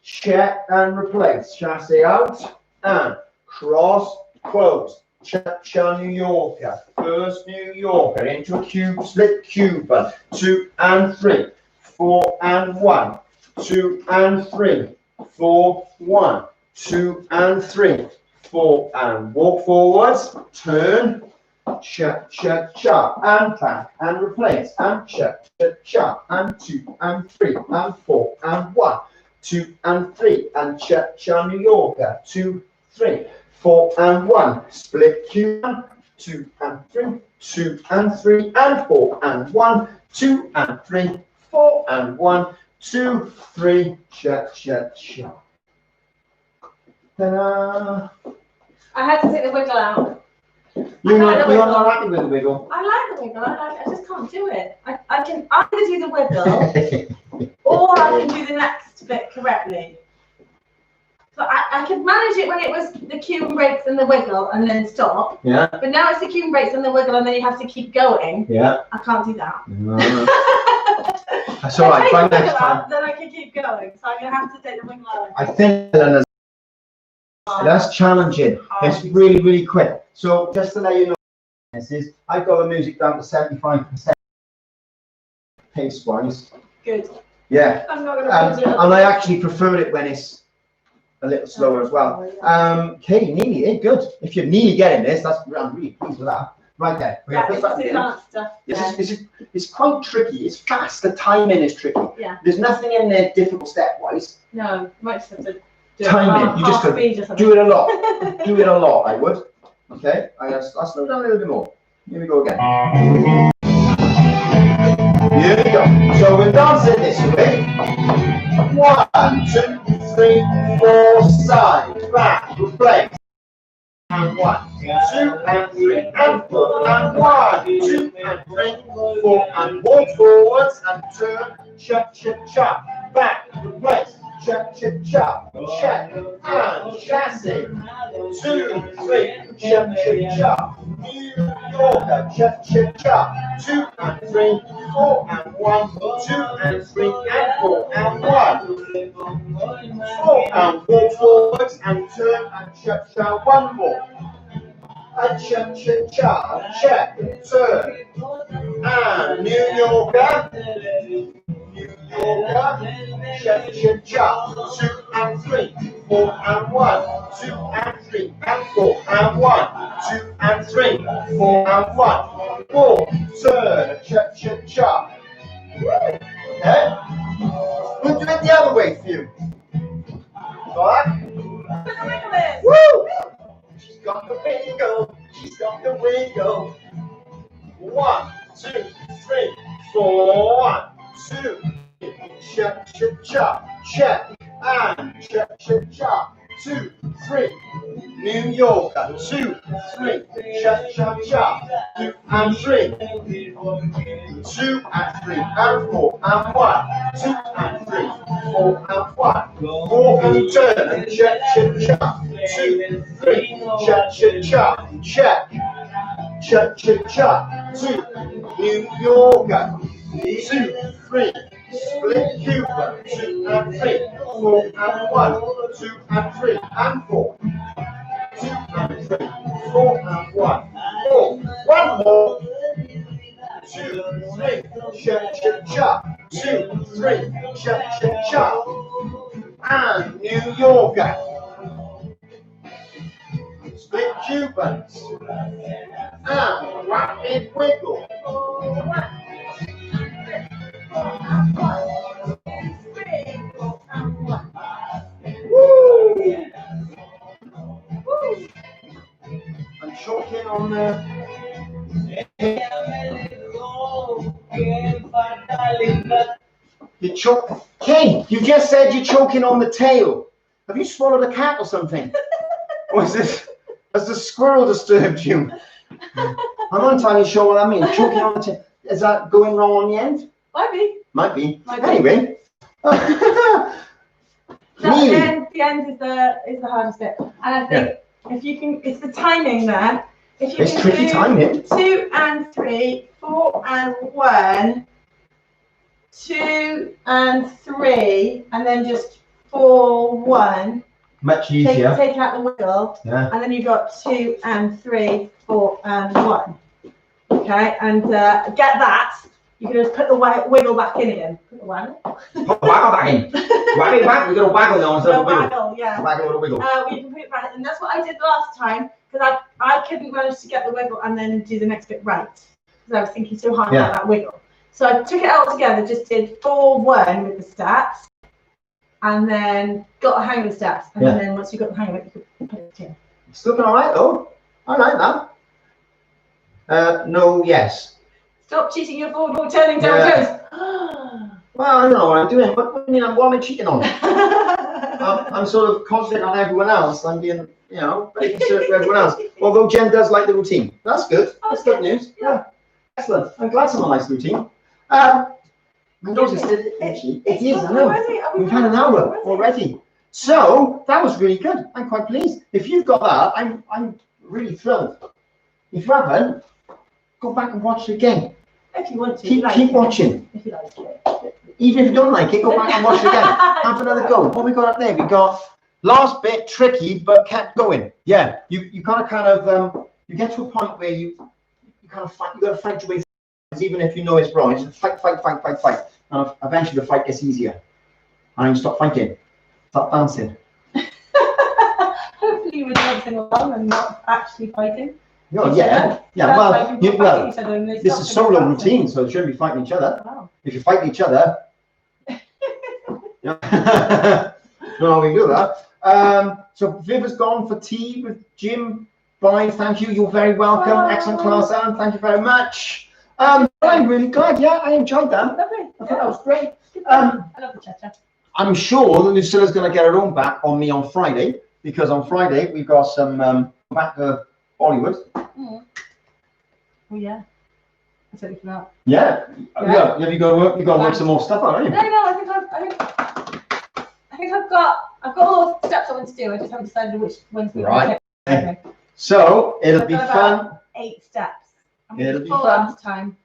check and replace, chassé out, and cross, close, cha-cha New Yorker, first New Yorker, into a cube, split Cuban, 2 and 3, 4 and 1, 2 and 3, 4, 1, 2 and 3, 4 and walk forwards, turn, cha, and back, and replace, and cha, and 2 and 3, and 4 and 1, 2 and 3, and cha, New Yorker, 2, 3, 4 and 1, split Cuban, 2 and 3, 2 and 3, and 4 and 1, 2 and 3, 4 and 1, 2, 3, cha. Ta-da! I had to take the wiggle out. You're not happy with the wiggle? I like the wiggle. I just can't do it. I can either do the wiggle or I can do the next bit correctly. So I could manage it when it was the Cuban brakes and the wiggle and then stop. Yeah. But now it's the Cuban brakes and the wiggle and then you have to keep going. Yeah. I can't do that. No. That's all right. Try next time. Then I can keep going. So I'm going to have to take the wiggle out. I think that's challenging. It's really, really quick. So just to let you know, I've got the music down to 75% pace-wise. Good. Yeah. I'm not going to do it. And I actually prefer it when it's a little slower as well. Katie, nearly, good. If you're nearly getting this, I'm really pleased with that. Right there. We're going to put that in. It's quite tricky. It's fast. The timing is tricky. Yeah. There's nothing in there difficult stepwise. No, might just have to do timing. You just do it a lot. Do it a lot, I would. Okay. I'll slow down a little bit more. Here we go again. Here we go. So we're dancing this way. 1, 2, 3, 4, side, back, replace. And 1, 2 and 3 and 4 and 1, 2 and 3, 4 and walk forwards and turn, cha, back, replace, cha, check, and chassis, 2, 3, cha, New Yorker, cha, 2 and 3, 4 and 1, 2 and 3 and 4 and 1, 4 and walk forwards and turn and cha, 1 more. And cha, check, turn, and New Yorker, cha, 2 and 3, 4 and 1, 2 and 3 and 4 and 1, 2 and 3, 4 and 1, 4, turn, cha-cha-cha. Okay? We'll do it the other way for you. Got that? Woo! She's got the wiggle, she's got the wiggle. 1, 2, 3, 4, 1, 2, cha-cha-cha, check, and cha-cha-cha, 2, 3, New Yorker, 2, 3, cha-cha-cha, 2 and 3, 2 and 3 and 4 and 1, 2 and 3, 4 and 1, 4 and turn and cha-cha-cha, 2, 3, cha-cha-cha, check, cha-cha-cha, 2, New Yorker, 2, 3, split Cuba, 2 and 3, 4 and 1, 2 and 3 and 4, 2 and 3, 4 and 1, 4, 1 more, 2, 3, cha-cha-cha, 2, 3, cha-cha-cha, and New Yorker, split Cubans, and rapid wiggle. Woo! I'm choking on the. You choke. Ken, you just said you're choking on the tail. Have you swallowed a cat or something? Or is this? Has the squirrel disturbed you? I'm not entirely sure what that means. Choking on the tail. Is that going wrong on the end? Might be. Might be. Might be. Anyway. The end is the hardest bit. And I think if you can, it's the timing there. If you it's can tricky do timing. 2 and 3, 4 and 1, 2 and 3, and then just 4, 1. Much easier. Take out the wiggle, and then you've got 2 and 3, 4 and 1. Okay, and get that. You can just put the wiggle back in again. Put the waggle. Put the waggle back in. Waggle back. We're gonna waggle now instead of wiggle. Waggle, yeah. Waggle or wiggle. We can put it back, and that's what I did last time because I couldn't manage to get the wiggle and then do the next bit right because I was thinking so hard about that wiggle. So I took it all together, just did 4, 1 with the steps, and then got the hang of the steps, and then once you got the hang of it, you could put it in. It's looking all right though. I like that. No, yes. Stop cheating your forward ball turning down toes. Well, I don't know what I'm doing. What am I cheating on? I'm sort of concentrating on everyone else. I'm being, very concerned for everyone else. Although Jen does like the routine. That's good. That's good news. Yeah. Excellent. I'm glad someone likes the routine. I noticed it actually. It is, I know. We've had an hour already. So that was really good. I'm quite pleased. If you've got that, I'm really thrilled. If you haven't, go back and watch it again. If you want to. Keep watching. If you like it. Even if you don't like it, go back and watch it again. Have another go. What we got up there? We got last bit tricky, but kept going. Yeah, you gotta kind of you get to a point where you kind of fight. You gotta fight your way through, even if you know it's wrong. It's fight. And eventually the fight gets easier, and you stop fighting, stop dancing. Hopefully you were dancing along and not actually fighting. Oh, yeah. Well, this is solo routine, so you shouldn't be fighting each other. Wow. If you fight each other, no, we can do that. So Viv has gone for tea with Jim. Bye, thank you. You're very welcome. Excellent class, Anne. Thank you very much. I'm really glad. Yeah, I enjoyed that. Lovely. I thought that was great. I love the cha-cha. I'm sure that Lucilla's going to get her own back on me on Friday, because on Friday we've got some back to Bollywood. Oh yeah. I totally forgot. Yeah. Have you got to work? You got to work some more stuff out, haven't you? No. I think I've got all the steps I want to do. I just haven't decided which ones we want to okay. So it'll be fun. 8 steps. It'll be fun. fun. Last time.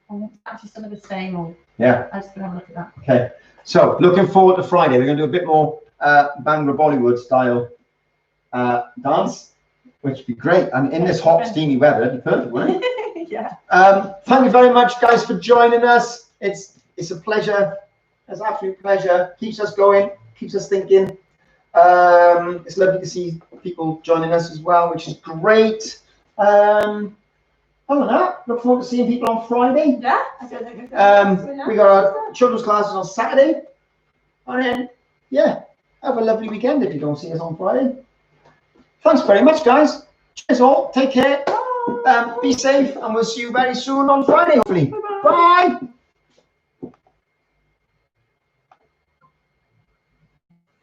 Actually, some of the same. Or yeah. I'm just gonna have a look at that. Okay. So looking forward to Friday. We're going to do a bit more Bhangra Bollywood style dance, which would be great. And in this hot, steamy weather, it'd be perfect, wouldn't it? Yeah. Thank you very much, guys, for joining us. It's a pleasure. It's an absolute pleasure. Keeps us going. Keeps us thinking. It's lovely to see people joining us as well, which is great. Other than that, look forward to seeing people on Friday. Yeah, I don't think we got our children's classes on Saturday. And then, yeah, have a lovely weekend if you don't see us on Friday. Thanks very much, guys. Cheers all. Take care. Be safe, and we'll see you very soon on Friday, hopefully. Bye.